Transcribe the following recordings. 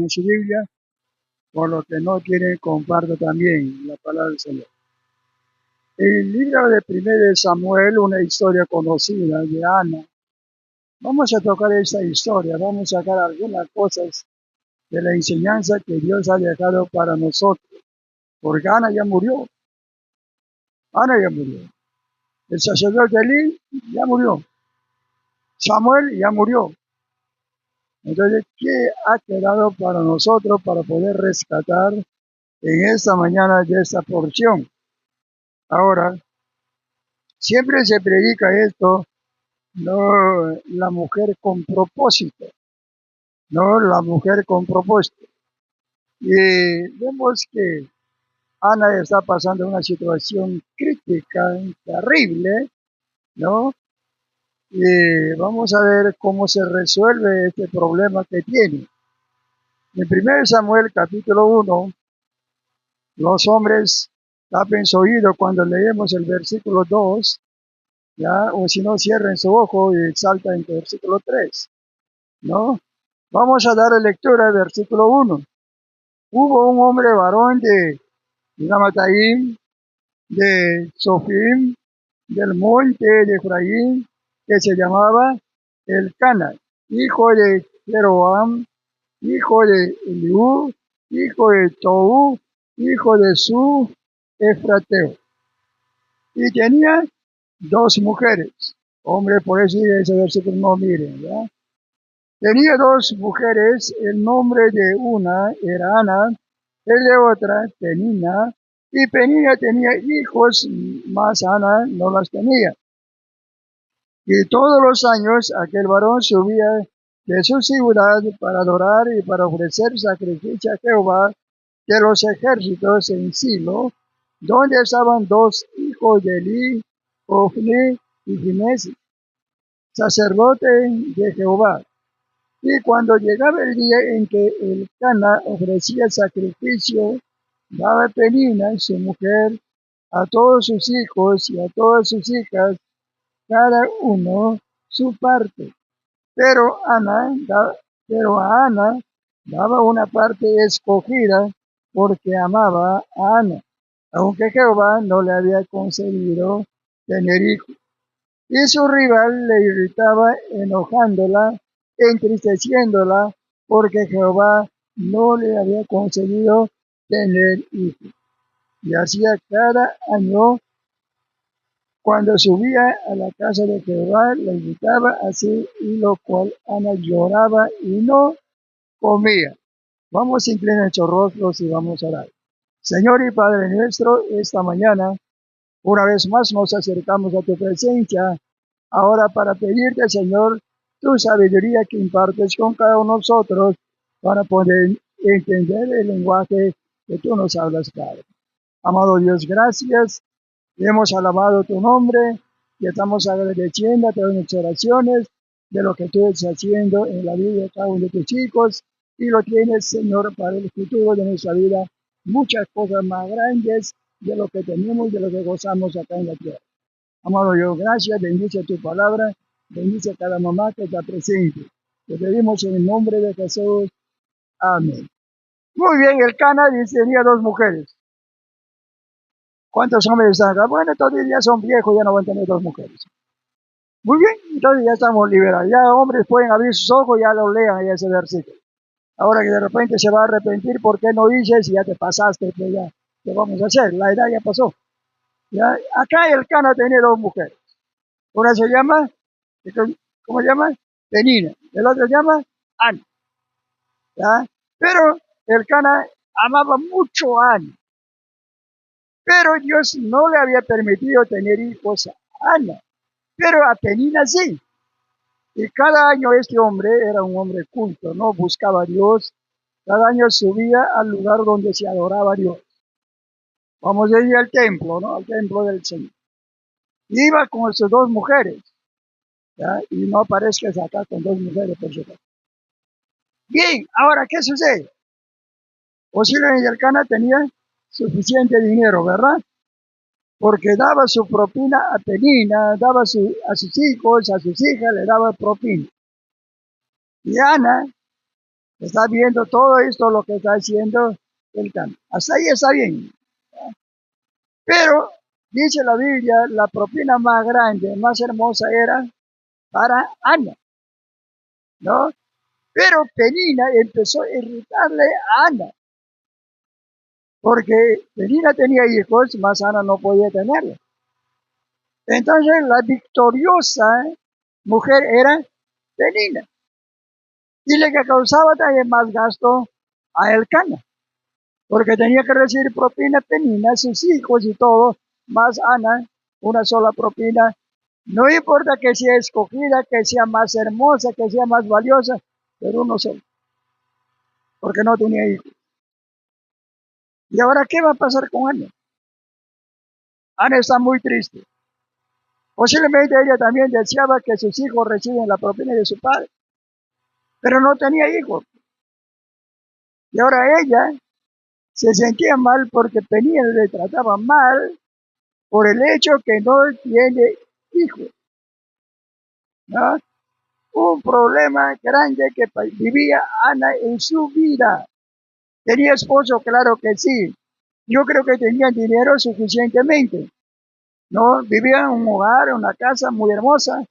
en su Biblia, por lo que no tienen, comparto también la palabra del Señor. El libro de 1 Samuel, una historia conocida de Ana. Vamos a tocar esta historia, vamos a sacar algunas cosas de la enseñanza que Dios ha dejado para nosotros, porque Ana ya murió. El sacerdote Elí ya murió. Samuel ya murió. Entonces, ¿qué ha quedado para nosotros para poder rescatar en esta mañana de esta porción? Ahora, siempre se predica esto, no la mujer con propósito, no la mujer con propósito. Y vemos que Ana está pasando una situación crítica, terrible, ¿no? Y vamos a ver cómo se resuelve este problema que tiene. En 1 Samuel capítulo 1, los hombres tapen su oído cuando leemos el versículo 2, ¿ya? O si no, cierren su ojo y salta en el versículo 3, ¿no? Vamos a dar lectura al versículo 1. Hubo un hombre varón de Ramataim, de Sofim, del monte de Efraín, que se llamaba Elcana, hijo de Jeroam, hijo de Eliú, hijo de Tou, hijo de Su Efrateo. Y tenía 2 mujeres. Hombre, por eso ese versículo no miren, ¿ya? Tenía 2 mujeres, el nombre de una era Ana, el de otra Penina, y Penina tenía hijos, mas Ana no las tenía. Y todos los años aquel varón subía de su ciudad para adorar y para ofrecer sacrificio a Jehová de los ejércitos en Silo, donde estaban 2 hijos de Eli, Ofni y Finesi, sacerdote de Jehová. Y cuando llegaba el día en que Elcana ofrecía sacrificio, daba Penina, su mujer, a todos sus hijos y a todas sus hijas, cada uno su parte. Pero a Ana daba una parte escogida porque amaba a Ana, aunque Jehová no le había concedido tener hijos. Y su rival le irritaba enojándola, entristeciéndola, porque Jehová no le había concedido tener hijos. Y hacía cada año, cuando subía a la casa de Jehová, la invitaba así, y lo cual Ana lloraba y no comía. Vamos a inclinar nuestros rostros y vamos a orar. Señor y Padre nuestro, esta mañana, una vez más nos acercamos a tu presencia, ahora para pedirte, Señor, tu sabiduría que impartes con cada uno de nosotros para poder entender el lenguaje que tú nos hablas, Padre. Amado Dios, gracias. Hemos alabado tu nombre y estamos agradeciendo a todas nuestras oraciones de lo que tú estás haciendo en la vida de cada uno de tus hijos y lo tienes, Señor, para el futuro de nuestra vida. Muchas cosas más grandes de lo que tenemos, de lo que gozamos acá en la tierra. Amado Dios, gracias, bendice tu palabra, bendice a cada mamá que está presente. Te pedimos en el nombre de Jesús. Amén. Muy bien, Elcana tenía 2 mujeres. ¿Cuántos hombres están acá? Bueno, todos ya son viejos, ya no van a tener 2 mujeres. Muy bien, entonces ya estamos liberados. Ya hombres pueden abrir sus ojos, ya lo lean ese versículo. Ahora que de repente se va a arrepentir, ¿por qué no dices si ya te pasaste? Pues ya, ¿qué vamos a hacer? La edad ya pasó. ¿Ya? Acá Elcana tenía 2 mujeres. Una se llama, ¿cómo se llama? Penina. El otro se llama Ana. ¿Ya? Pero Elcana amaba mucho a Ana. Pero Dios no le había permitido tener hijos a Ana. Pero a Penina sí. Y cada año este hombre era un hombre culto, ¿no? Buscaba a Dios. Cada año subía al lugar donde se adoraba a Dios. Vamos a ir al templo, ¿no? Al templo del Señor. Y iba con sus 2 mujeres. ¿Ya? Y no aparezcas acá con 2 mujeres, por supuesto. Bien, ahora, ¿qué sucede? Posiblemente Elcana tenía suficiente dinero, ¿verdad? Porque daba su propina a Penina, daba a sus hijos, a sus hijas, le daba propina. Y Ana Está viendo todo esto, lo que está haciendo el Cana. Hasta ahí está bien. Pero dice la Biblia, la propina más grande, más hermosa era para Ana, ¿no? Pero Penina empezó a irritarle a Ana, porque Penina tenía hijos, más Ana no podía tenerlos. Entonces la victoriosa mujer era Penina, y le que causaba también más gasto a Elcana, porque tenía que recibir propina Penina, sus hijos y todo, más Ana, una sola propina. No importa que sea escogida, que sea más hermosa, que sea más valiosa, pero uno solo, porque no tenía hijos. ¿Y ahora qué va a pasar con Ana? Ana está muy triste. Posiblemente ella también deseaba que sus hijos reciban la propina de su padre, pero no tenía hijos. Y ahora ella se sentía mal porque Penina le trataba mal por el hecho que no tiene hijos, ¿no? Un problema grande que vivía Ana en su vida. ¿Tenía esposo? Claro que sí. Yo creo que tenía dinero suficientemente, ¿no? Vivía en un hogar, en una casa muy hermosa.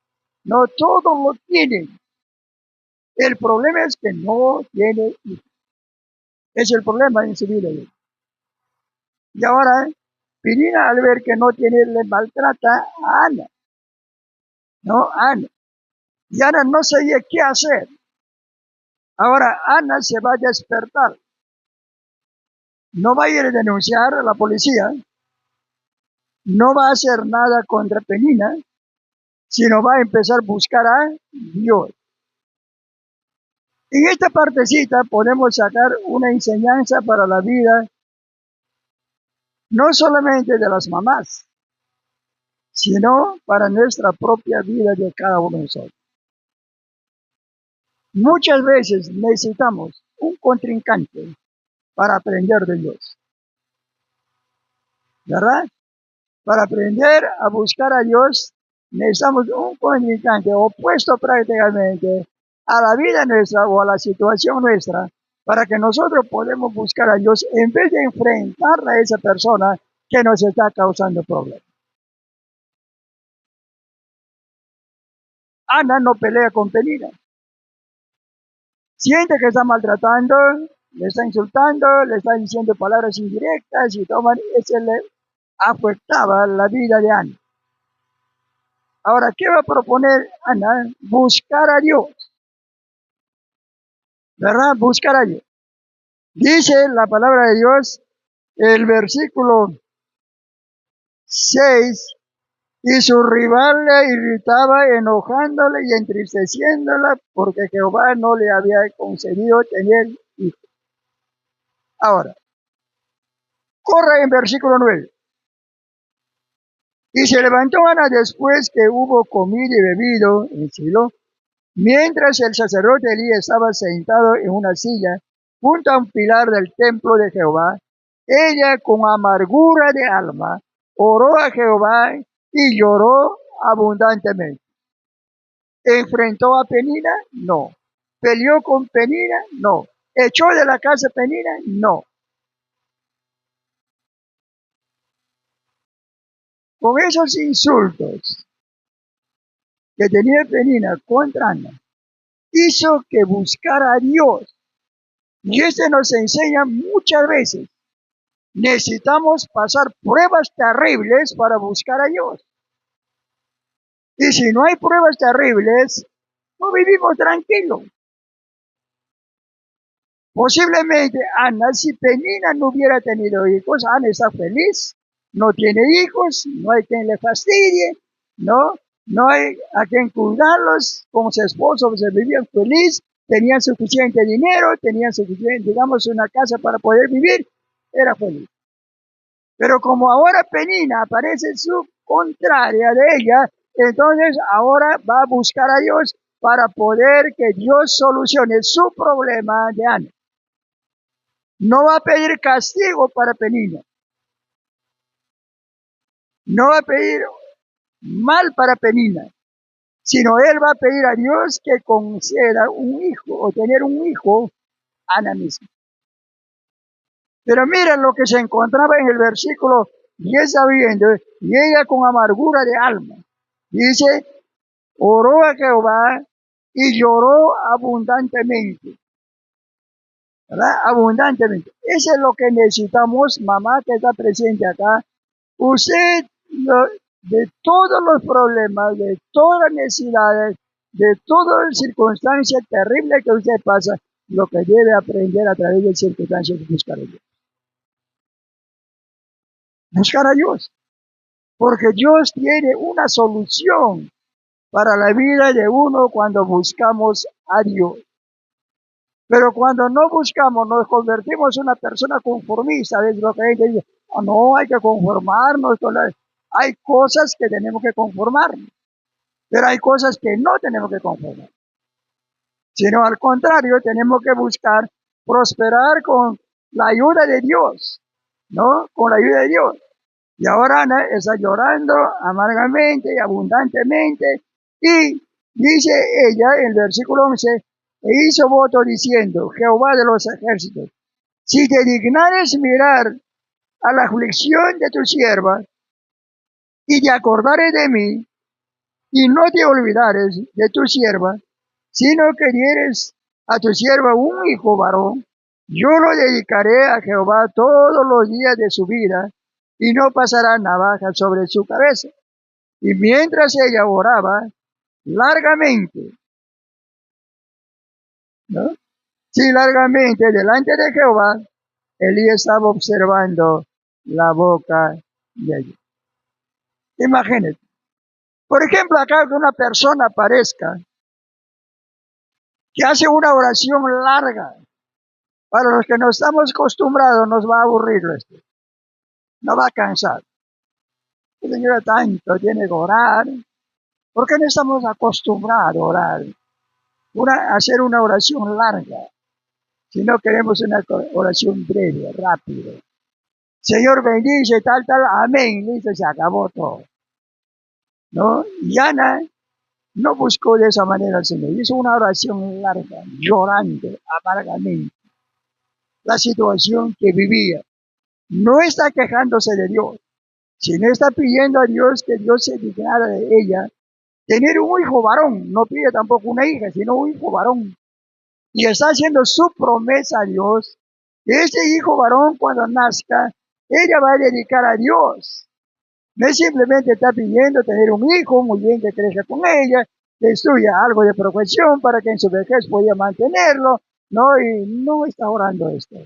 No todos lo tienen. El problema es que no tiene hijos. Es el problema en su vida. Y ahora, Penina al ver que no tiene, le maltrata a Ana, ¿no? Ana. Y Ana no sabía qué hacer. Ahora Ana se va a despertar. No va a ir a denunciar a la policía, no va a hacer nada contra Penina, sino va a empezar a buscar a Dios. En esta partecita podemos sacar una enseñanza para la vida, no solamente de las mamás, sino para nuestra propia vida de cada uno de nosotros. Muchas veces necesitamos un contrincante para aprender de Dios, ¿verdad? Para aprender a buscar a Dios, necesitamos un contrincante opuesto prácticamente a la vida nuestra o a la situación nuestra, para que nosotros podamos buscar a Dios en vez de enfrentar a esa persona que nos está causando problemas. Ana no pelea con Penina. Siente que está maltratando, le está insultando, le está diciendo palabras indirectas y todo, eso le afectaba la vida de Ana. Ahora, ¿qué va a proponer Ana? Buscar a Dios, ¿verdad? Buscar a Dios. Dice la palabra de Dios, el versículo 6, y su rival le irritaba, enojándole y entristeciéndola, porque Jehová no le había concedido tener hijos. Ahora, corre en versículo 9. Y se levantó Ana después que hubo comido y bebido en Silo, mientras el sacerdote Elí estaba sentado en una silla junto a un pilar del templo de Jehová. Ella con amargura de alma oró a Jehová y lloró abundantemente. ¿Enfrentó a Penina? No. ¿Peleó con Penina? No. ¿Echó de la casa a Penina? No. Con esos insultos que tenía Penina contra Ana, hizo que buscara a Dios. Y este nos enseña muchas veces. Necesitamos pasar pruebas terribles para buscar a Dios. Y si no hay pruebas terribles, no vivimos tranquilos. Posiblemente Ana, si Penina no hubiera tenido hijos, Ana está feliz, no tiene hijos, no hay quien le fastidie, no hay a quien cuidarlos, con su esposo se vivían feliz, tenían suficiente dinero, tenían suficiente, digamos, una casa para poder vivir, era feliz. Pero como ahora Penina aparece su contraria de ella, entonces ahora va a buscar a Dios para poder que Dios solucione su problema de Ana. No va a pedir castigo para Penina. No va a pedir mal para Penina, sino él va a pedir a Dios que conceda un hijo o tener un hijo Ana misma. Pero mira lo que se encontraba en el versículo 10 sabiendo, y ella con amargura de alma. Dice, oró a Jehová y lloró abundantemente. ¿Verdad? Abundantemente. Eso es lo que necesitamos, mamá que está presente acá. Usted, de todos los problemas, de todas las necesidades, de todas las circunstancias terribles que usted pasa, lo que debe aprender a través de circunstancias es buscar a Dios. Buscar a Dios. Porque Dios tiene una solución para la vida de uno cuando buscamos a Dios. Pero cuando no buscamos, nos convertimos en una persona conformista. ¿Ves lo que hay que dice? Oh, no, hay que conformarnos. Hay cosas que tenemos que conformarnos, pero hay cosas que no tenemos que conformar. Sino al contrario, tenemos que buscar prosperar con la ayuda de Dios, ¿no? Con la ayuda de Dios. Y ahora Ana está llorando amargamente y abundantemente. Y dice ella en el versículo 11, e hizo voto diciendo, Jehová de los ejércitos, si te dignares mirar a la aflicción de tu sierva y te acordares de mí, y no te olvidares de tu sierva, sino que dieres a tu sierva un hijo varón, yo lo dedicaré a Jehová todos los días de su vida, y no pasará navaja sobre su cabeza. Y mientras ella oraba largamente, ¿no? Sí, largamente delante de Jehová, Elí estaba observando la boca de ella. Imagínate. Por ejemplo, acá que una persona aparezca que hace una oración larga. Para los que no estamos acostumbrados nos va a aburrir esto. No va a cansar. El Señor tanto tiene que orar. ¿Por qué no estamos acostumbrados a orar? Hacer una oración larga. Si no queremos una oración breve, rápida. Señor bendice, tal, amén. Listo, se acabó todo. ¿No? Y Ana no buscó de esa manera al Señor. Hizo una oración larga, llorando amargamente la situación que vivía. No está quejándose de Dios, sino está pidiendo a Dios que Dios se dignara de ella tener un hijo varón. No pide tampoco una hija, sino un hijo varón. Y está haciendo su promesa a Dios. Ese hijo varón, cuando nazca, ella va a dedicar a Dios. No es simplemente está pidiendo tener un hijo, muy bien, que crezca con ella, que estudia algo de profesión para que en su vejez pueda mantenerlo. No, y no está orando esto.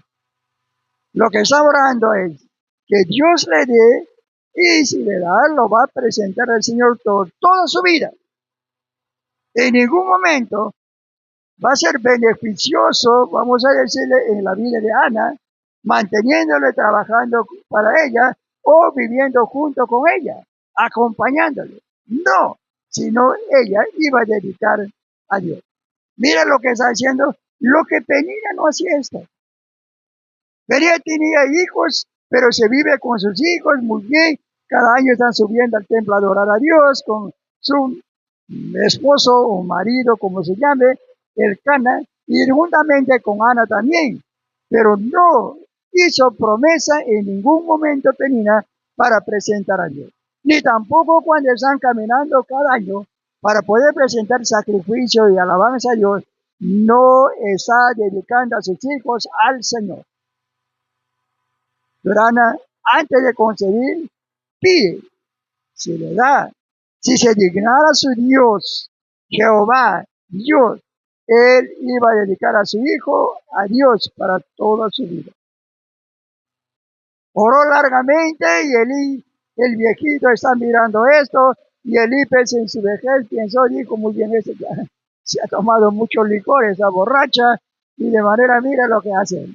Lo que está orando es que Dios le dé, y si le da, lo va a presentar al Señor toda su vida. En ningún momento va a ser beneficioso, vamos a decirle, en la vida de Ana, manteniéndole, trabajando para ella o viviendo junto con ella, acompañándole. No, sino ella iba a dedicar a Dios. Mira lo que está haciendo, lo que Penina no hacía esto. Penina tenía hijos, pero se vive con sus hijos muy bien. Cada año están subiendo al templo a adorar a Dios con su esposo o marido, como se llame, el Cana, y juntamente con Ana también. Pero no hizo promesa en ningún momento Penina para presentar a Dios. Ni tampoco cuando están caminando cada año para poder presentar sacrificio y alabanza a Dios, no está dedicando a sus hijos al Señor. Pero Ana, antes de concebir, pide, se le da. Si se dignara su Dios, Jehová, Dios, él iba a dedicar a su hijo a Dios para toda su vida. Oró largamente y Elí, el viejito, está mirando esto, y Elí, pese en su vejez, pensó, dijo, muy bien, este ya se ha tomado mucho licor, esa borracha, y de manera mira lo que hace.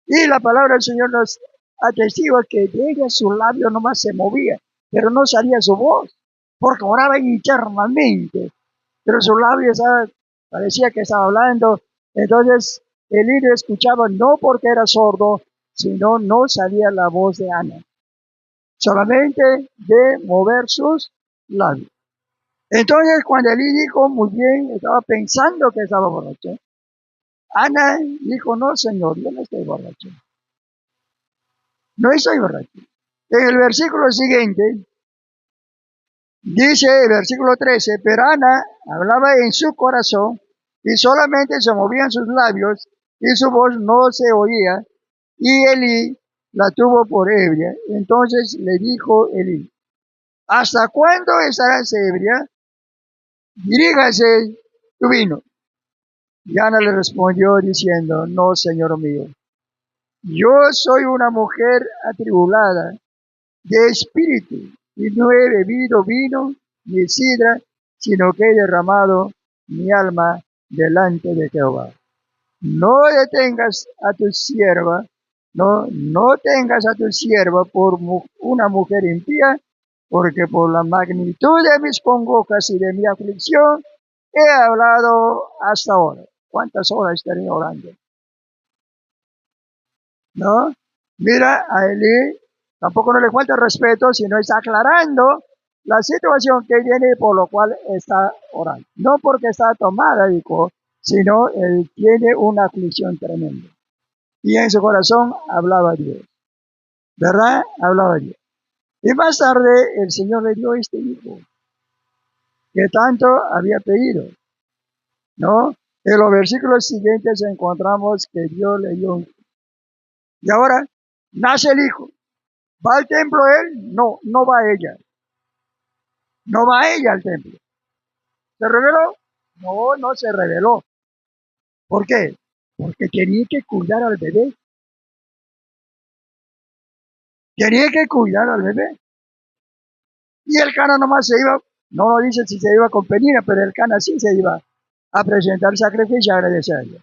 Y la palabra del Señor nos atestigua que de ella su labio nomás se movía, pero no salía su voz, porque oraba internamente, pero su labio parecía que estaba hablando. Entonces el líder escuchaba no porque era sordo, sino no salía la voz de Ana, solamente de mover sus labios. Entonces cuando Elí dijo, muy bien, estaba pensando que estaba borracho, Ana dijo, no, Señor, yo no estoy borracho. No estoy borracho. En el versículo siguiente, dice el versículo 13, pero Ana hablaba en su corazón y solamente se movían sus labios y su voz no se oía. Y Elí la tuvo por ebria. Entonces le dijo Elí, ¿hasta cuándo estarás ebria? Diríjase tu vino. Y Ana le respondió diciendo, no, Señor mío, yo soy una mujer atribulada de espíritu, y no he bebido vino ni sidra, sino que he derramado mi alma delante de Jehová. No detengas a tu sierva, no tengas a tu sierva por una mujer impía, porque por la magnitud de mis congojas y de mi aflicción he hablado hasta ahora. ¿Cuántas horas estaré orando? ¿No? Mira a Elí, tampoco no le falta respeto, sino está aclarando la situación que viene por lo cual está orando. No porque está tomada, dijo, sino él tiene una aflicción tremenda. Y en su corazón hablaba Dios, ¿verdad? Hablaba Dios. Y más tarde el Señor le dio este hijo, que tanto había pedido, ¿no? En los versículos siguientes encontramos que Dios le dio un hijo. Y ahora nace el hijo. ¿Va al templo él? No, no va ella. No va ella al templo. ¿Se reveló? No, no se reveló. ¿Por qué? Porque tenía que cuidar al bebé. Tenía que cuidar al bebé. Y el Cana nomás se iba, no lo dice si se iba con Penina, pero el Cana sí se iba a presentar sacrificio y agradecerle.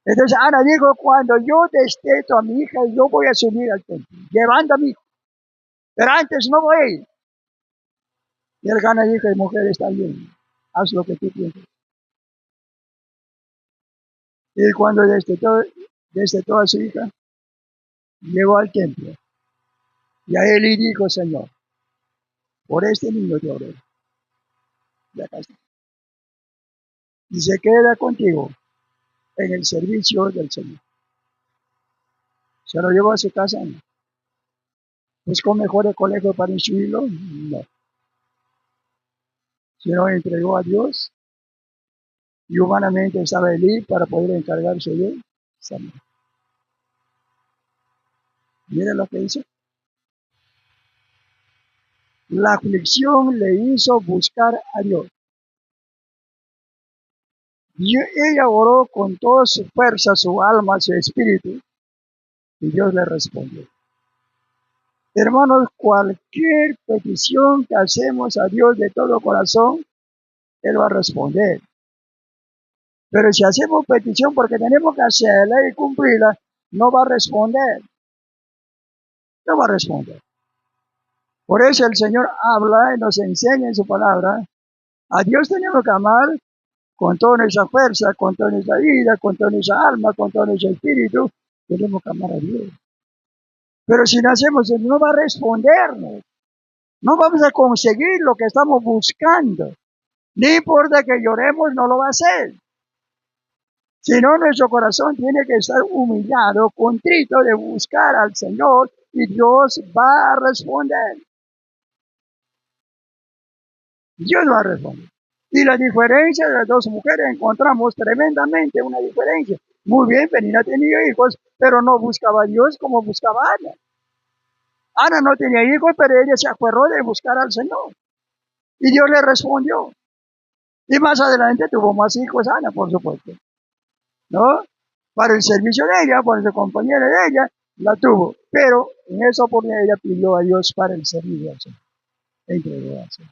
Entonces Ana dijo, cuando yo desteto a mi hija, yo voy a subir al templo, llevando a mi hijo. Pero antes no voy a ir. Y el Cana dijo, mujer, está bien, haz lo que tú piensas. Y cuando destetó a su hija, llegó al templo. Y a él le dijo, Señor, por este niño te oro. Y acá está. Y se queda contigo en el servicio del Señor. Se lo llevó a su casa. ¿Buscó mejor el colegio para instruirlo? No. Se lo entregó a Dios y humanamente estaba Elí para poder encargarse de él. Miren lo que hizo. La aflicción le hizo buscar a Dios. Y ella oró con toda su fuerza, su alma, su espíritu, y Dios le respondió. Hermanos, cualquier petición que hacemos a Dios de todo corazón, Él va a responder. Pero si hacemos petición porque tenemos que hacerla y cumplirla, no va a responder. No va a responder. Por eso el Señor habla y nos enseña en su palabra. A Dios tenemos que amar con toda nuestra fuerza, con toda nuestra vida, con toda nuestra alma, con todo nuestro espíritu. Tenemos que amar a Dios. Pero si no hacemos eso, no va a respondernos. No vamos a conseguir lo que estamos buscando. No importa que lloremos, no lo va a hacer. Sino nuestro corazón tiene que estar humillado, contrito de buscar al Señor y Dios va a responder. Dios va a responder. Y la diferencia de las dos mujeres encontramos tremendamente una diferencia. Muy bien, Penina tenía hijos, pero no buscaba a Dios como buscaba Ana. Ana no tenía hijos, pero ella se aferró de buscar al Señor. Y Dios le respondió. Y más adelante tuvo más hijos Ana, por supuesto. ¿No? Para el servicio de ella, para su compañera de ella, la tuvo. Pero en esa oportunidad ella pidió a Dios para el servicio al Señor. Entregó al Señor.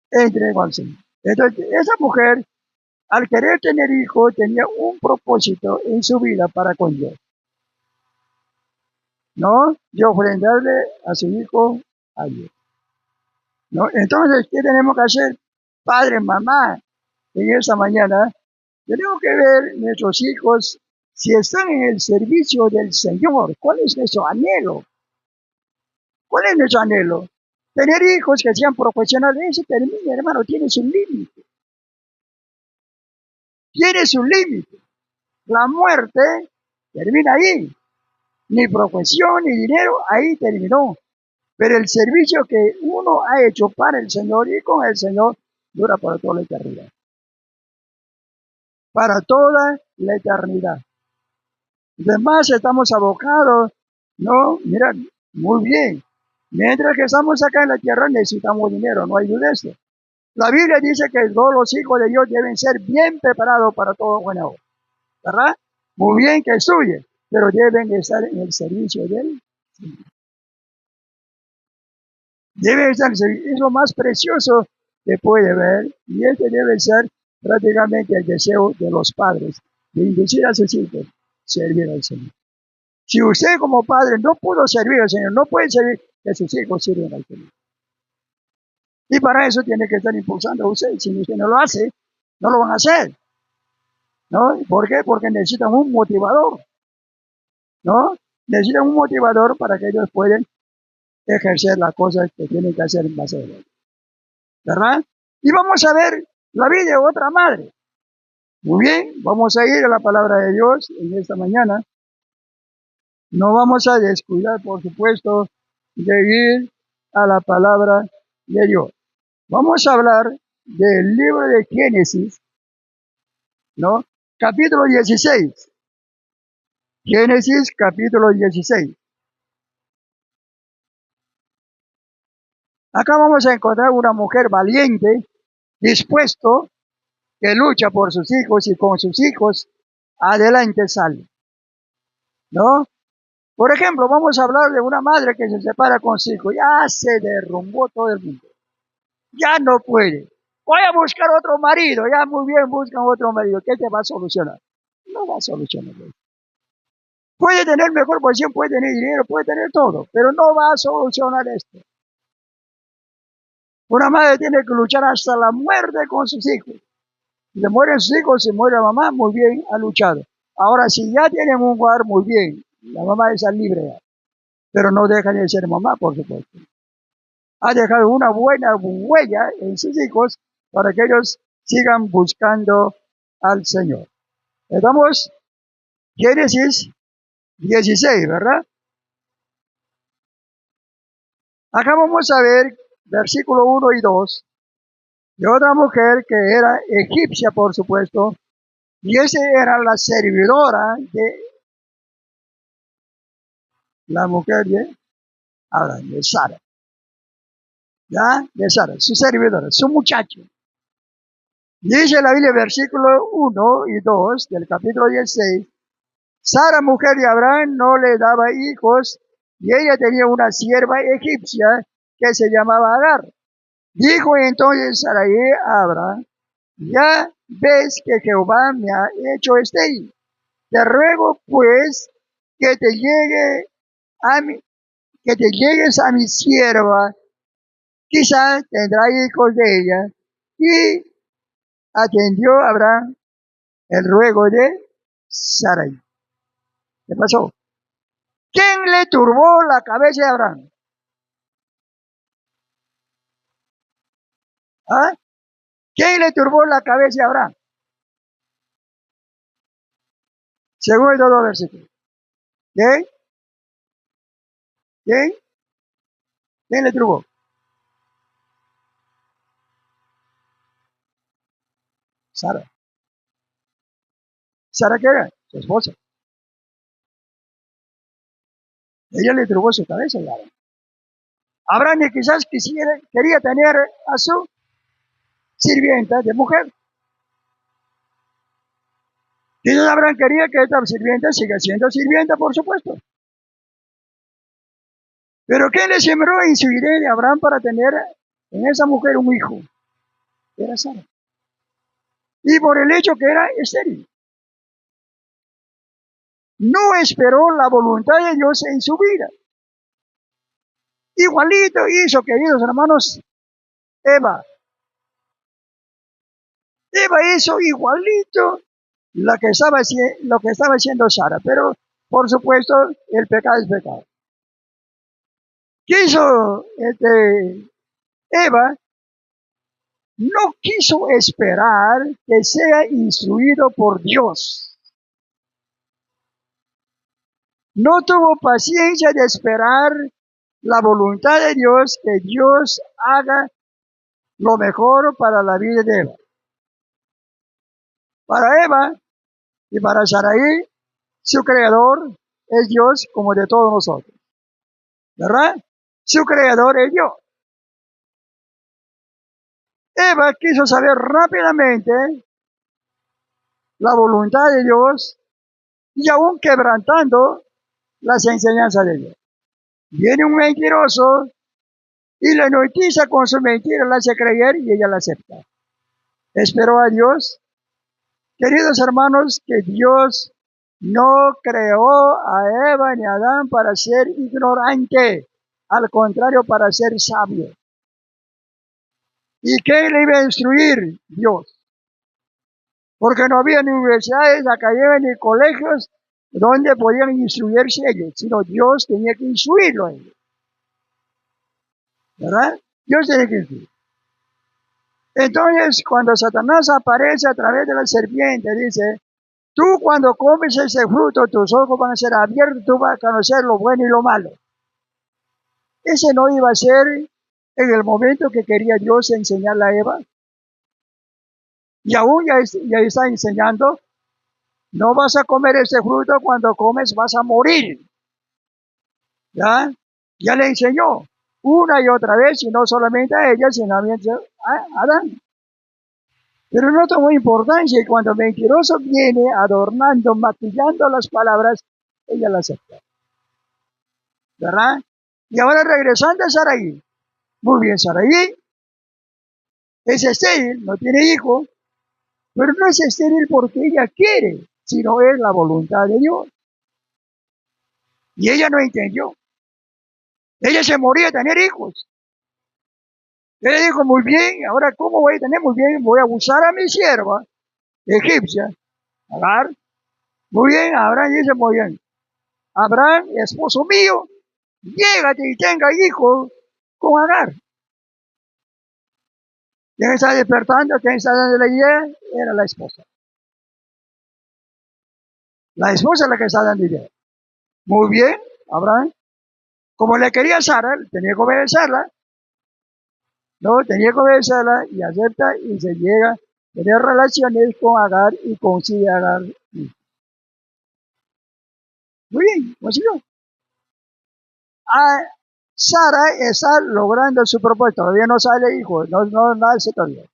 Entregó al Señor. Entonces, esa mujer, al querer tener hijos, tenía un propósito en su vida para con Dios. ¿No? De ofrendarle a su hijo a Dios. ¿No? Entonces, ¿qué tenemos que hacer? Padre, mamá, en esta mañana, tenemos que ver nuestros hijos si están en el servicio del Señor. ¿Cuál es nuestro anhelo? ¿Cuál es nuestro anhelo? Tener hijos que sean profesionales, ese termina, hermano, tiene su límite. tiene su límite. La muerte termina ahí. Ni profesión, ni dinero, ahí terminó. Pero el servicio que uno ha hecho para el Señor y con el Señor dura para toda la eternidad. Para toda la eternidad. Además, estamos abocados, ¿no? Mira, muy bien. Mientras que estamos acá en la tierra necesitamos dinero, no hay duda de eso. La Biblia dice que todos los hijos de Dios deben ser bien preparados para todo buena obra, ¿verdad? Muy bien que estudien, pero deben estar en el servicio de Él. Debe estar, es lo más precioso que puede ver, y este debe ser prácticamente el deseo de los padres, de inducir a sus hijos a servir al Señor. Si usted como padre no pudo servir al Señor, no puede servir, que sus hijos sirvan al Señor. Y para eso tiene que estar impulsando a usted. Si usted no lo hace, no lo van a hacer. ¿No? ¿Por qué? Porque necesitan un motivador. ¿No? Necesitan un motivador para que ellos puedan ejercer las cosas que tienen que hacer en base a él. ¿Verdad? Y vamos a ver la vida de otra madre. Muy bien, vamos a ir a la palabra de Dios en esta mañana. No vamos a descuidar, por supuesto, de ir a la palabra de Dios. Vamos a hablar del libro de Génesis, ¿no? Capítulo 16. Génesis, capítulo 16. Acá vamos a encontrar una mujer valiente, dispuesto, que lucha por sus hijos y con sus hijos adelante sale, ¿no? Por ejemplo, vamos a hablar de una madre que se separa con su hijo. Ya se derrumbó todo el mundo. Ya no puede. Voy a buscar otro marido. Ya muy bien, buscan otro marido. ¿Qué te va a solucionar? No va a solucionar. Puede tener mejor posición, puede tener dinero, puede tener todo, pero no va a solucionar esto. Una madre tiene que luchar hasta la muerte con sus hijos. Si se mueren sus hijos, se muere la mamá, muy bien, ha luchado. Ahora, si ya tienen un hogar, muy bien, la mamá está libre ya. Pero no deja de ser mamá, por supuesto. Ha dejado una buena huella en sus hijos para que ellos sigan buscando al Señor. Estamos Génesis 16, ¿verdad? Acá vamos a ver versículo 1 y 2 de otra mujer que era egipcia, por supuesto, y esa era la servidora de la mujer de Abraham, de Sara. ¿Ya? De Sara, su servidora, su muchacho. Dice la Biblia, versículo 1 y 2 del capítulo 16, Sara, mujer de Abraham, no le daba hijos, y ella tenía una sierva egipcia que se llamaba Agar. Dijo entonces Sarai a Abraham, ya ves que Jehová me ha hecho estéril. Te ruego pues que te llegues a mi sierva, quizás tendrá hijos de ella. Y atendió Abraham el ruego de Sarai. ¿Qué pasó? ¿Quién le turbó la cabeza de Abraham? ¿Ah? ¿Quién le turbó la cabeza de Abraham? Según estos dos versículos. ¿Quién? ¿Quién? ¿Quién le turbó? Sara. ¿Sara qué era? Su esposa. Ella le turbó su cabeza a Abraham. Abraham quizás quería tener a su sirvienta de mujer. Quizás Abraham quería que esta sirvienta siga siendo sirvienta, por supuesto. Pero ¿quién le sembró en su idea de Abraham para tener en esa mujer un hijo? Era Sara. Y por el hecho que era estéril. No esperó la voluntad de Dios en su vida. Igualito hizo, queridos hermanos, Eva. Eva hizo igualito lo que estaba haciendo Sara, pero por supuesto el pecado es pecado. ¿Qué hizo Eva? no quiso esperar que sea instruido por Dios. No tuvo paciencia de esperar la voluntad de Dios, que Dios haga lo mejor para la vida de Eva. Para Eva y para Sarai, su creador es Dios, como de todos nosotros, ¿verdad? Su creador es Dios. Eva quiso saber rápidamente la voluntad de Dios y aún quebrantando las enseñanzas de Dios. Viene un mentiroso y la noticia con su mentira, la hace creer y ella la acepta. Esperó a Dios. Queridos hermanos, que Dios no creó a Eva ni a Adán para ser ignorante, al contrario, para ser sabio. ¿Y quién le iba a instruir? Dios. Porque no había ni universidades, academias, ni colegios donde podían instruirse ellos, sino Dios tenía que instruirlo a ellos. ¿Verdad? Dios tenía que instruir. Entonces, cuando Satanás aparece a través de la serpiente, dice, tú cuando comes ese fruto, tus ojos van a ser abiertos, tú vas a conocer lo bueno y lo malo. Ese no iba a ser en el momento que quería Dios enseñarle a Eva. Y aún ya está enseñando, no vas a comer ese fruto, cuando comes vas a morir. ¿Ya? Ya le enseñó una y otra vez, y no solamente a ella, sino a Adán. Pero no tomó importancia, y cuando el mentiroso viene adornando, maquillando las palabras, ella las acepta. ¿Verdad? Y ahora regresando a Sarai. Muy bien, Sarai es estéril, no tiene hijo, pero no es estéril porque ella quiere, sino es la voluntad de Dios. Y ella no entendió. Ella se moría de tener hijos. Ella dijo, muy bien, ahora ¿cómo voy a tener? Muy bien, voy a abusar a mi sierva egipcia, Agar. Muy bien, Abraham dice, muy bien. Abraham, esposo mío, llégate y tenga hijos con Agar. ¿Quién está despertando? ¿Quién está dando la idea? Era la esposa. La esposa es la que está dando idea. Muy bien, Abraham. Como le quería a Sara, tenía que obedecerla. No, tenía que obedecerla y acepta y se llega a tener relaciones con Agar y consigue a Agar. Muy bien, consiguió. Sara está logrando su propósito, todavía no sale hijo, no nace todavía.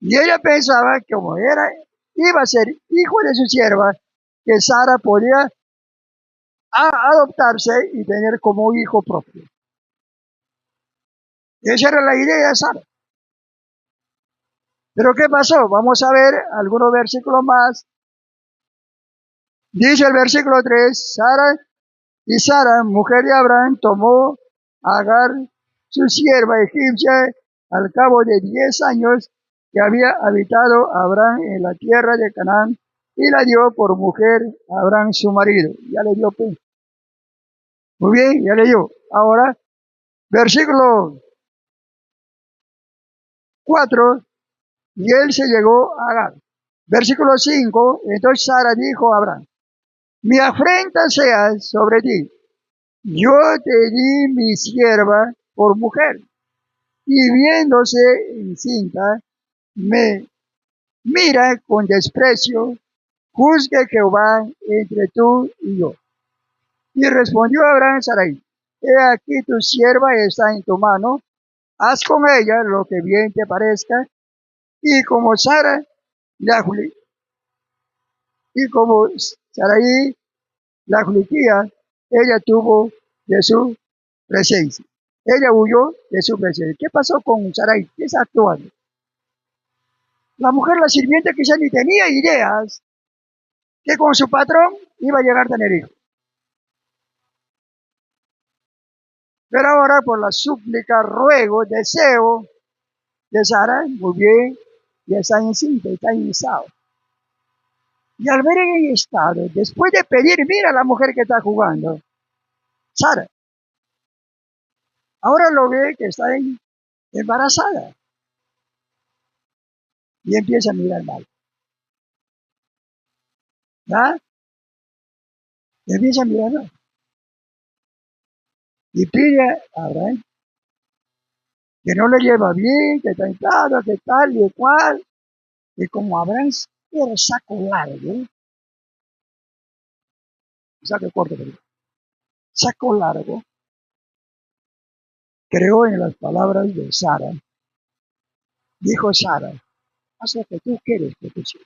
Y ella pensaba que como iba a ser hijo de su sierva, que Sara podía adoptarse y tener como hijo propio. Esa era la idea de Sara. Pero ¿qué pasó? Vamos a ver algunos versículos más. Dice el versículo 3, Sara, mujer de Abraham, tomó a Agar, su sierva egipcia, al cabo de 10 años que había habitado Abraham en la tierra de Canaán, y la dio por mujer a Abraham su marido. Ya le dio pues. Muy bien, ya le dio. Ahora, versículo 4, y él se llegó a Agar. Versículo 5, entonces Sara dijo a Abraham, mi afrenta sea sobre ti. Yo te di mi sierva por mujer, y viéndose encinta, me mira con desprecio, juzgue Jehová entre tú y yo. Y respondió Abraham a Sarai, he aquí tu sierva está en tu mano, haz con ella lo que bien te parezca. Y como Sara la y como Sarai la afligía, ella tuvo de su presencia. Ella huyó de su presencia. ¿Qué pasó con Sarai? ¿Qué está actuando? La mujer, la sirviente, quizá ni tenía ideas que con su patrón iba a llegar a tener hijos. Pero ahora, por la súplica, ruego, deseo de Sara, muy bien, ya está encinta, está iniciado. Y al ver en el estado, después de pedir, mira la mujer que está jugando, Sara. Ahora lo ve que está embarazada. y empieza a mirar mal. ¿Ya? Y empieza a mirar mal. Y pide a Abraham que no le lleva bien, que está entrado, que tal y cual. Y como Abraham era saco largo, saco corto, pero saco largo, creó en las palabras de Sara. Dijo Sara, haz lo que tú quieres, petición.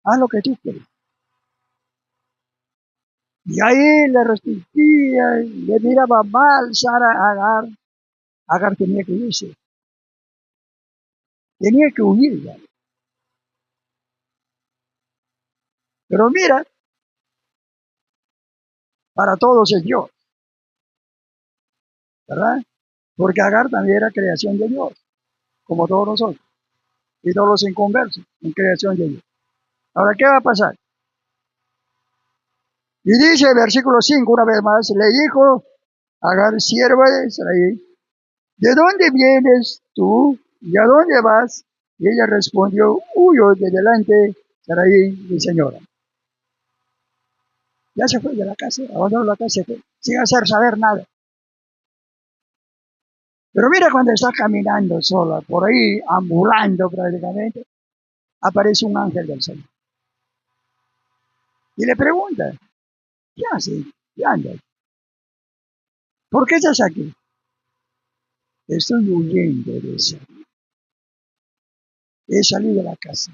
Haz lo que tú quieres. Y ahí le resistía, le miraba mal Sara a Agar. Agar tenía que irse. Tenía que huir ya. Pero mira, para todos es Dios, ¿verdad? Porque Agar también era creación de Dios, como todos nosotros. Y todos los inconversos, en creación de Dios. Ahora, ¿qué va a pasar? Y dice el versículo 5, una vez más, le dijo Agar, sierva de Israel, ¿de dónde vienes tú y a dónde vas? Y ella respondió, huyo de delante Sarai, mi señora. Ya se fue de la casa, abandonó la casa, sin hacer saber nada. Pero mira cuando está caminando sola, por ahí, ambulando prácticamente, aparece un ángel del Señor. Y le pregunta, ¿qué haces? ¿Qué andas? ¿Por qué estás aquí? Estoy huyendo de eso. He salido de la casa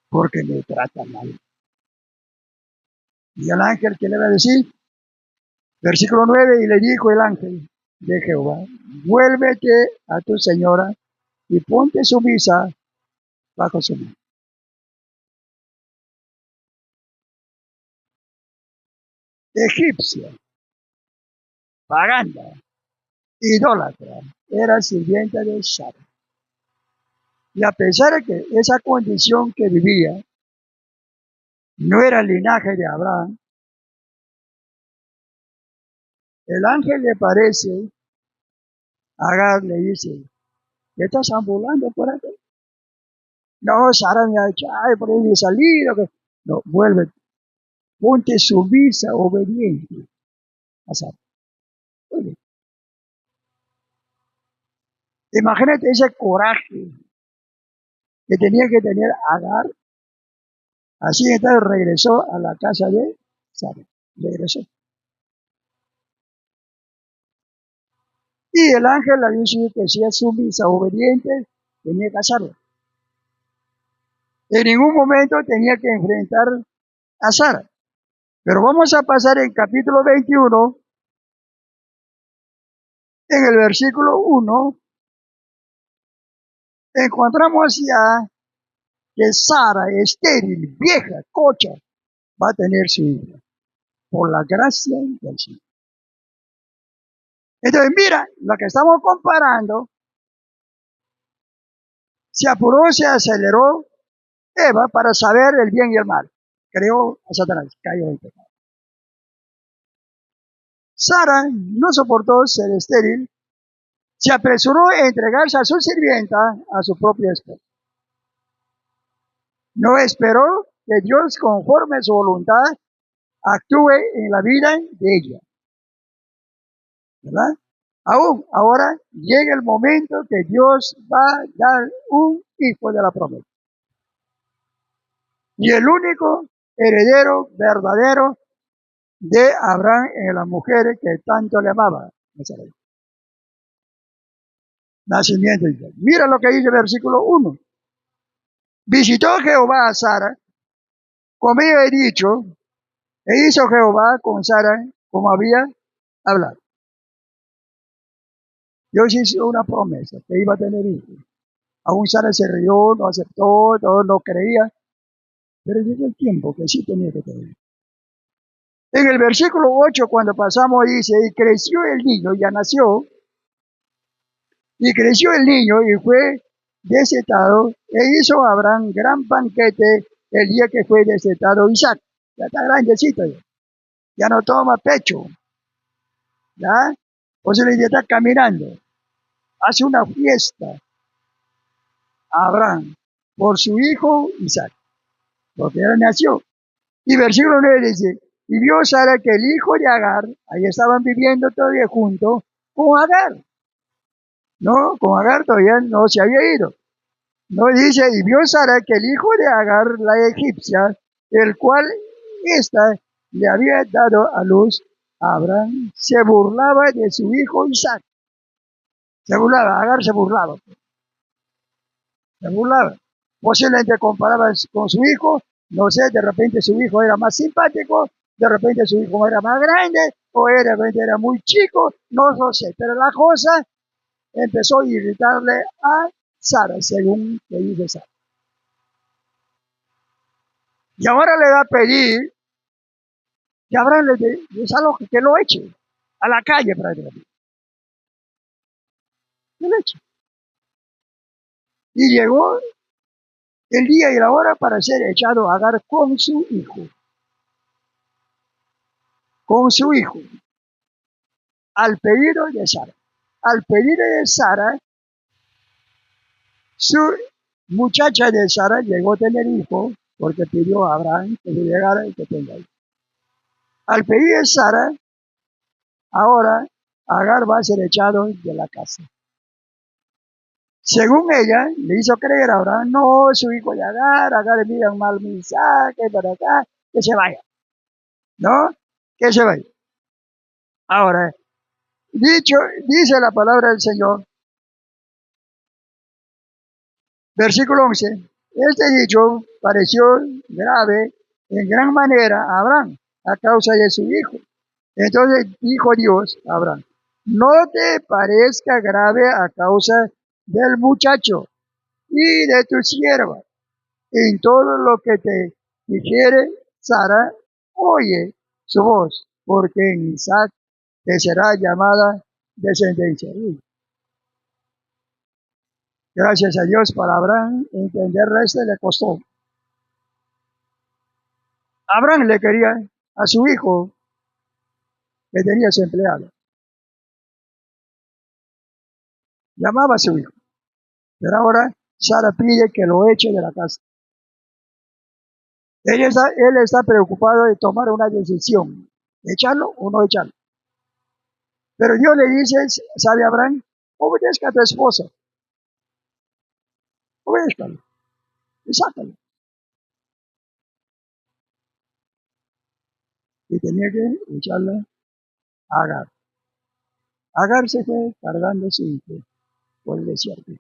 porque me tratan mal. Y el ángel, ¿qué le va a decir? Versículo 9, y le dijo el ángel de Jehová, vuélvete a tu señora y ponte sumisa bajo su mano. Egipcia, pagana, idólatra, era sirvienta de Sara. Y a pesar de que esa condición que vivía no era el linaje de Abraham, el ángel le parece, Agar le dice, ¿qué estás ambulando por aquí? No, Sara me ha dicho, ay, por ahí me he salido. No, vuelve, ponte sumisa, obediente a Sara. Oye, imagínate ese coraje que tenía que tener Agar. Así entonces regresó a la casa de Sara. Regresó. Y el ángel le dijo que si es sumisa, obediente, tenía que hacerlo. En ningún momento tenía que enfrentar a Sara. Pero vamos a pasar en capítulo 21, en el versículo 1, encontramos ya que Sara, estéril, vieja, cocha, va a tener su hija, por la gracia del Señor. Entonces, mira, lo que estamos comparando, se apuró, se aceleró Eva para saber el bien y el mal. Creó a Satanás, cayó en pecado. Sara no soportó ser estéril, se apresuró a entregarse a su sirvienta, a su propia esposa. No esperó que Dios, conforme a su voluntad, actúe en la vida de ella. ¿Verdad? Aún ahora llega el momento que Dios va a dar un hijo de la promesa. Y el único heredero verdadero de Abraham en la mujer que tanto le amaba. Nacimiento. Mira lo que dice el versículo 1. Visitó Jehová a Sara, como había dicho, e hizo Jehová con Sara como había hablado. Dios hizo una promesa que iba a tener hijos. Aún Sara se rió, no aceptó, no creía, pero llegó el tiempo que sí tenía que tener. En el versículo 8, cuando pasamos, dice, y creció el niño, ya nació, y creció el niño y fue destetado, e hizo Abraham gran banquete el día que fue destetado Isaac. Ya está grandecito, ya no toma pecho, ¿ya? O sea, ya está caminando. hace una fiesta a Abraham por su hijo Isaac, porque él nació. Y versículo 9 dice, y vio Sara que el hijo de Agar, ahí estaban viviendo todavía juntos con Agar, ¿no? Con Agar todavía no se había ido. No dice, y vio Sara que el hijo de Agar, la egipcia, el cual ésta le había dado a luz a Abraham, se burlaba de su hijo Isaac. Se burlaba, Agar se burlaba. Posiblemente comparaba con su hijo, no sé, de repente su hijo era más simpático, de repente su hijo era más grande, o de repente era muy chico, no lo sé. Pero la cosa empezó a irritarle a Sara, según le dice Sara. Y ahora le va a pedir que Abraham le desaloje, que lo eche a la calle prácticamente. Que lo eche. Y llegó el día y la hora para ser echado a Agar con su hijo. Con su hijo. Al pedido de Sara. Al pedido de Sara, su muchacha de Sara llegó a tener hijo porque pidió a Abraham que le llegara y que tenga hijo. Al pedido de Sara, ahora Agar va a ser echado de la casa. Según ella, le hizo creer a Abraham, no, su hijo de Agar le mira un mal mensaje para acá, que se vaya, ¿no? Que se vaya. Ahora, dice la palabra del Señor, versículo 11, este dicho pareció grave en gran manera a Abraham a causa de su hijo. Entonces dijo Dios a Abraham, no te parezca grave a causa del muchacho y de tu sierva. En todo lo que te dijere Sara, oye su voz, porque en Isaac te será llamada descendencia. Gracias a Dios para Abraham, entender esto le costó. Abraham le quería a su hijo, que tenía su empleado. Llamaba a su hijo. Pero ahora Sara pide que lo eche de la casa. Él está preocupado de tomar una decisión, echarlo o no echarlo. Pero Dios le dice, ¿sabe Abraham? Obedezca a tu esposa, obedézcalo y sácalo. Y tenía que echarle a Agar. Agar se fue cargando su hijo por el desierto.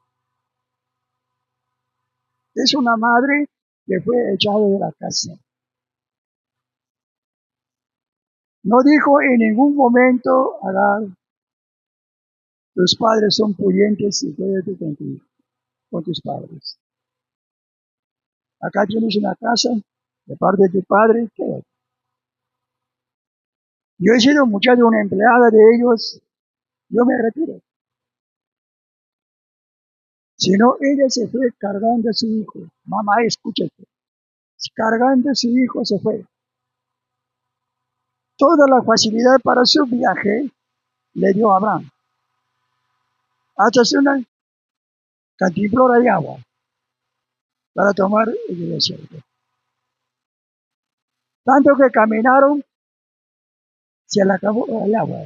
Es una madre que fue echada de la casa. No dijo en ningún momento, Agar, tus padres son pudientes y quédate contigo, con tus padres. Acá tienes una casa de parte de tu padre, quédate. Yo he sido muchacho, una empleada de ellos, yo me retiro. Si no, ella se fue cargando a su hijo. Mamá, escúchate. Cargando a su hijo se fue. Toda la facilidad para su viaje le dio a Abraham. Hasta una cantimplora de agua para tomar el desierto. Tanto que caminaron, se le acabó el agua.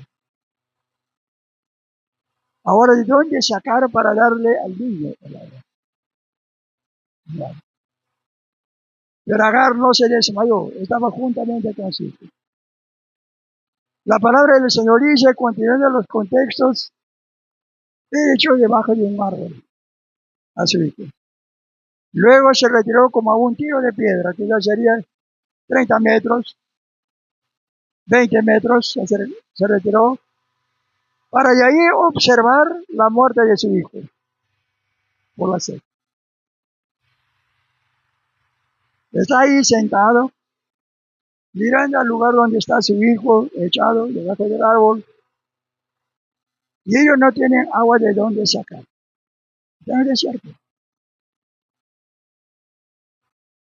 Ahora, ¿de dónde sacar para darle al niño el agua? No. Pero Agar no se desmayó, estaba juntamente con su hijo. La palabra del Señor dice, continuando los contextos, echó debajo de un árbol a su hijo. Luego se retiró como a un tiro de piedra, que ya sería 30 metros, 20 metros, se retiró para de ahí observar la muerte de su hijo por la sed. Está ahí sentado, mirando al lugar donde está su hijo echado debajo del árbol, y ellos no tienen agua de donde sacar. Está en el desierto.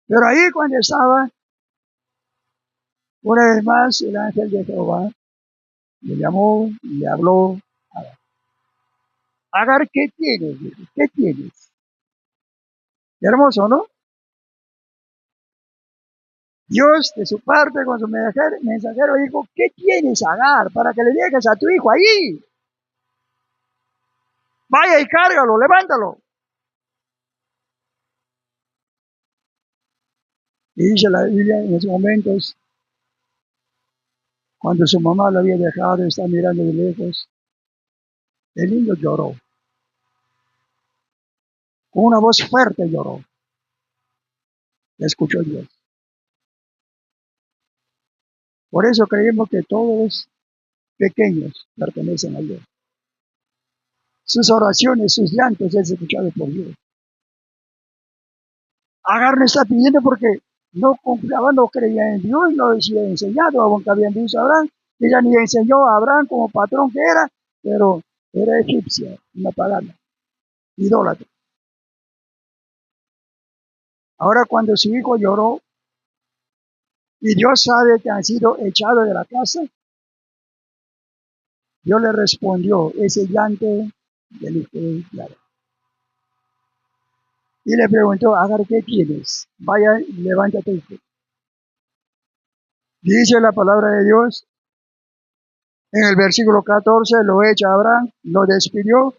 Pero ahí cuando estaba, una vez más, el ángel de Jehová le llamó y le habló. Agar, ¿qué tienes? Dijo, ¿qué tienes? Hermoso, ¿no? Dios, de su parte, con su mensajero, dijo, ¿qué tienes, Agar, para que le dejes a tu hijo ahí? Vaya y cárgalo, levántalo. Y dice la Biblia en esos momentos, cuando su mamá lo había dejado, está mirando de lejos, el niño lloró, con una voz fuerte lloró. La escuchó Dios. Por eso creemos que todos los pequeños pertenecen a Dios. Sus oraciones, sus llantos es escuchado por Dios. Agar no está pidiendo porque no confiaba, no creía en Dios, no decía enseñado, aunque habían visto a Abraham. Ella ni enseñó a Abraham como patrón que era, pero era egipcia, una pagana, idólatra. Ahora cuando su hijo lloró y Dios sabe que han sido echados de la casa, Dios le respondió ese llanto del hijo de Agar. Y le preguntó, Agar, ¿qué tienes? Vaya, levántate, hijo. Dice la palabra de Dios en el versículo 14, lo echa a Abraham, lo despidió.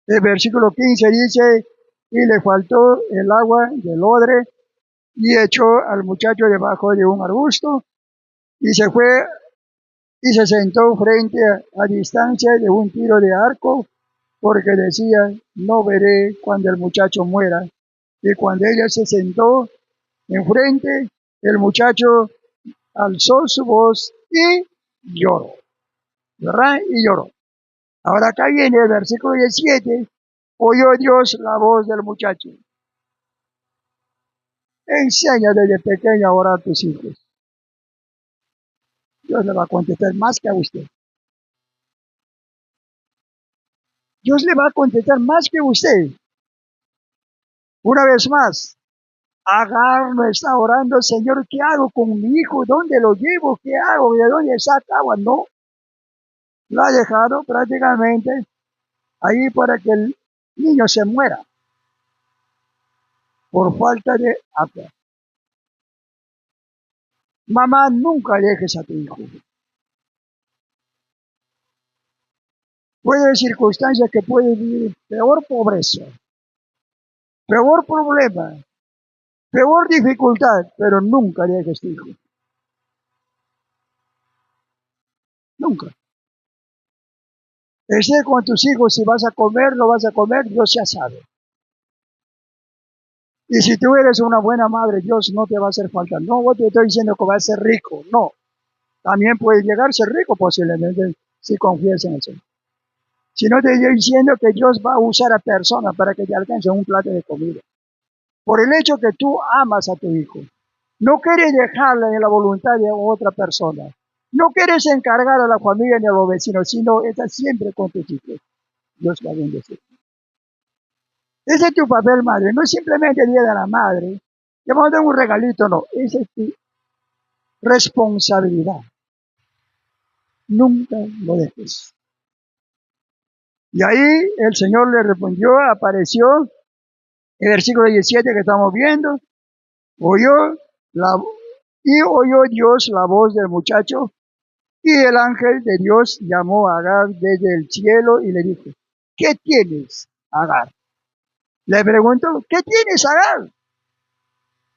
El versículo 15 dice, y le faltó el agua del odre y echó al muchacho debajo de un arbusto y se fue y se sentó frente a distancia de un tiro de arco porque decía, no veré cuando el muchacho muera. Y cuando ella se sentó enfrente, el muchacho alzó su voz y lloró, ¿verdad? Y lloró. Ahora acá viene el versículo 17, oyó Dios la voz del muchacho. Enseña desde pequeño a orar a tus hijos. Dios le va a contestar más que a usted. Dios le va a contestar más que a usted. Una vez más, Agar no está orando, Señor, ¿qué hago con mi hijo? ¿Dónde lo llevo? ¿Qué hago? ¿De dónde saca agua? No, lo ha dejado prácticamente ahí para que el niño se muera por falta de agua. Mamá, nunca dejes a tu hijo. Puede haber circunstancias que puede vivir peor pobreza, peor problema, peor dificultad, pero nunca dejes a tu hijo. Nunca. Esté con tus hijos, si vas a comer, no vas a comer, Dios ya sabe. Y si tú eres una buena madre, Dios no te va a hacer falta. No te estoy diciendo que vas a ser rico, no. También puedes llegar a ser rico posiblemente si confías en eso. Si no te estoy diciendo que Dios va a usar a personas para que te alcance un plato de comida. Por el hecho que tú amas a tu hijo. No quieres dejarla en la voluntad de otra persona. No quieres encargar a la familia ni a los vecinos, sino estás siempre con tus hijos. Dios va a bendecir. Ese es tu papel, madre. No es simplemente el día de la madre. Te vamos a dar un regalito, no. Esa es tu responsabilidad. Nunca lo dejes. Y ahí el Señor le respondió, apareció, el versículo 17 que estamos viendo, oyó la, y oyó Dios la voz del muchacho, y el ángel de Dios llamó a Agar desde el cielo y le dijo, ¿qué tienes, Agar? Le preguntó, ¿qué tienes, Agar?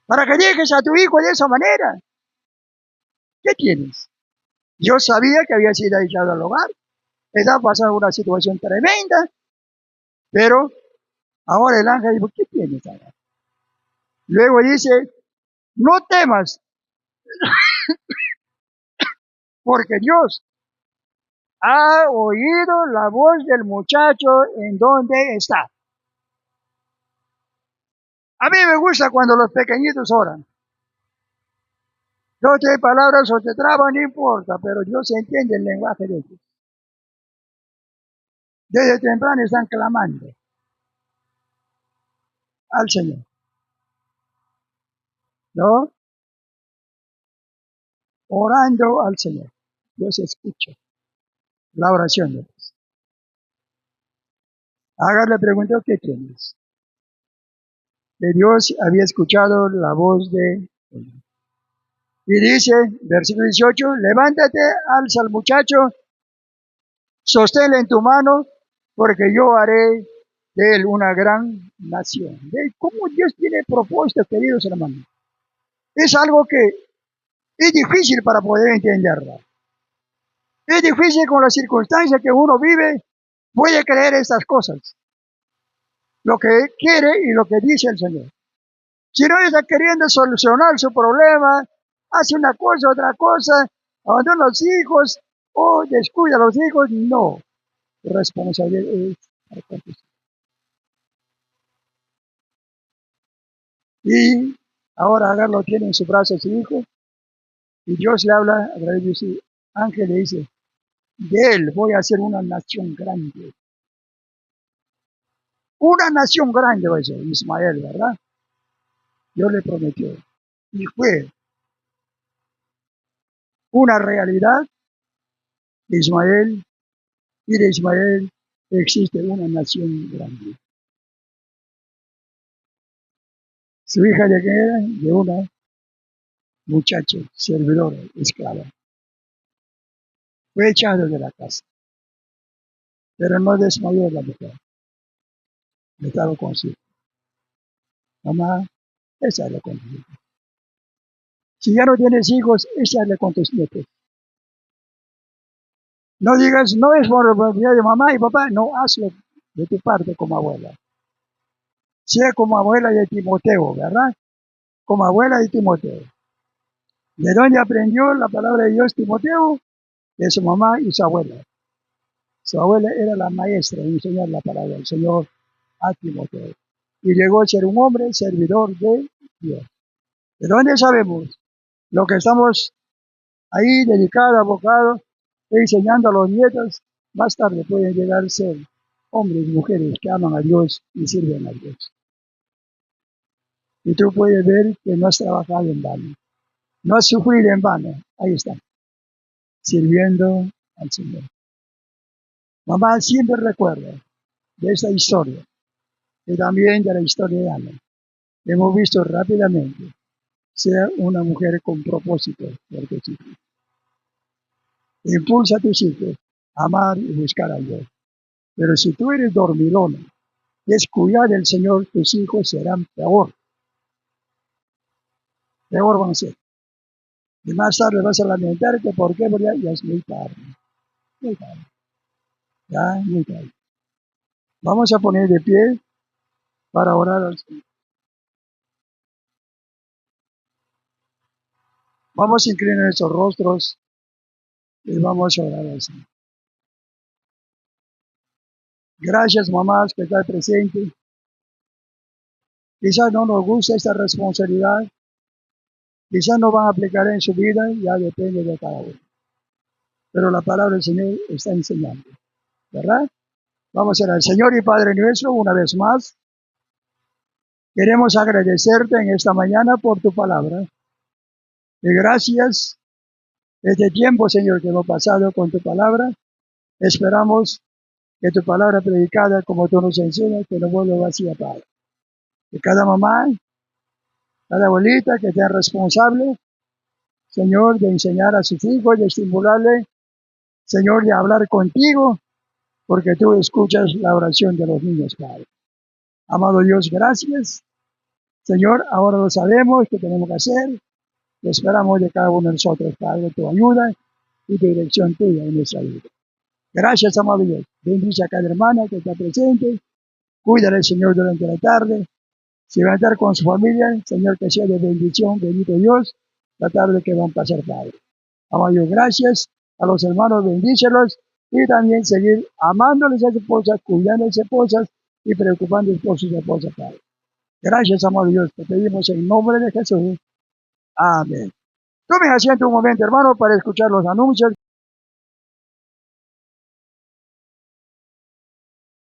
Para que dejes a tu hijo de esa manera. ¿Qué tienes? Yo sabía que había sido echado al hogar, estaba pasando una situación tremenda, pero ahora el ángel dijo, ¿qué tienes, Agar? Luego dice, no temas, porque Dios ha oído la voz del muchacho en donde está. A mí me gusta cuando los pequeñitos oran. Dos, tres palabras o te traban, no importa, pero Dios entiende el lenguaje de ellos. Desde temprano están clamando al Señor, ¿no? Orando al Señor. Dios escucha la oración de ellos. Agar le preguntó, ¿qué tienes? Que Dios había escuchado la voz de él. Y dice, versículo 18, levántate, alza al muchacho, sosténle en tu mano, porque yo haré de él una gran nación. ¿Ve cómo Dios tiene propósitos, queridos hermanos? Es algo que es difícil para poder entenderlo. Es difícil con las circunstancias que uno vive, puede creer estas cosas. Lo que quiere y lo que dice el Señor. Si no está queriendo solucionar su problema, hace una cosa, otra cosa, abandona a los hijos o descuida a los hijos, no. Responsabilidad es para contestar. Y ahora Agar lo tiene en su brazo a su hijo, y Dios le habla a través de su ángel, le dice, de él voy a hacer una nación grande. Una nación grande va a ser Ismael, ¿verdad? Dios le prometió. Y fue una realidad de Ismael, y de Ismael existe una nación grande. Su hija de qué era? De una muchacha, servidora, esclava. Fue echado de la casa, pero no desmayó la mujer. Estaba con su mamá, esa es la condición. Si ya no tienes hijos, esa es la condición. No digas, no es por responsabilidad de mamá y papá, no, hazlo de tu parte como abuela. Sea como abuela de Timoteo, ¿verdad? Como abuela de Timoteo. ¿De dónde aprendió la palabra de Dios Timoteo? De su mamá y su abuela. Su abuela era la maestra en enseñar la palabra del Señor a Timoteo. Y llegó a ser un hombre servidor de Dios. ¿De dónde sabemos? Lo que estamos ahí dedicados, abocados, enseñando a los nietos, más tarde pueden llegar a ser hombres y mujeres que aman a Dios y sirven a Dios. Y tú puedes ver que no has trabajado en vano, no has sufrido en vano. Ahí está, sirviendo al Señor. Mamá siempre recuerda de esta historia y también de la historia de Ana. Hemos visto rápidamente ser una mujer con propósito por tus hijos. Impulsa a tus hijos a amar y buscar a Dios. Pero si tú eres dormilona, descuidar del Señor, tus hijos serán peor. Peor van a ser. Y más tarde vas a lamentarte porque ya es muy tarde. Muy tarde. Ya muy tarde. Vamos a poner de pie para orar al Señor. Vamos a inclinar nuestros rostros y vamos a orar al Señor. Gracias, mamás, que están presentes. Quizás no nos gusta esta responsabilidad. Quizás no van a aplicar en su vida, ya depende de cada uno. Pero la palabra del Señor está enseñando, ¿verdad? Vamos a orar. Señor y Padre nuestro, una vez más, queremos agradecerte en esta mañana por tu palabra. Y gracias este tiempo, Señor, que hemos pasado con tu palabra. Esperamos que tu palabra predicada, como tú nos enseñas, que no vuelva vacía, Padre. Que cada mamá, cada abuelita que sea responsable, Señor, de enseñar a sus hijos, de estimularle, Señor, de hablar contigo, porque tú escuchas la oración de los niños, Padre. Amado Dios, gracias. Señor, ahora lo sabemos que tenemos que hacer. Te esperamos de cada uno de nosotros, Padre, tu ayuda y tu dirección tuya en nuestra vida. Gracias, amado Dios. Bendice a cada hermana que está presente. Cuídale, Señor, durante la tarde. Si va a estar con su familia, Señor, que sea de bendición, bendito Dios, la tarde que van a pasar, Padre. Amado Dios, gracias a los hermanos, bendícelos y también seguir amándoles a sus esposas, cuidando a sus esposas y preocupándoles por sus esposas, Padre. Gracias, amado Dios, te pedimos en nombre de Jesús. Amén. Tomen asiento un momento, hermano, para escuchar los anuncios.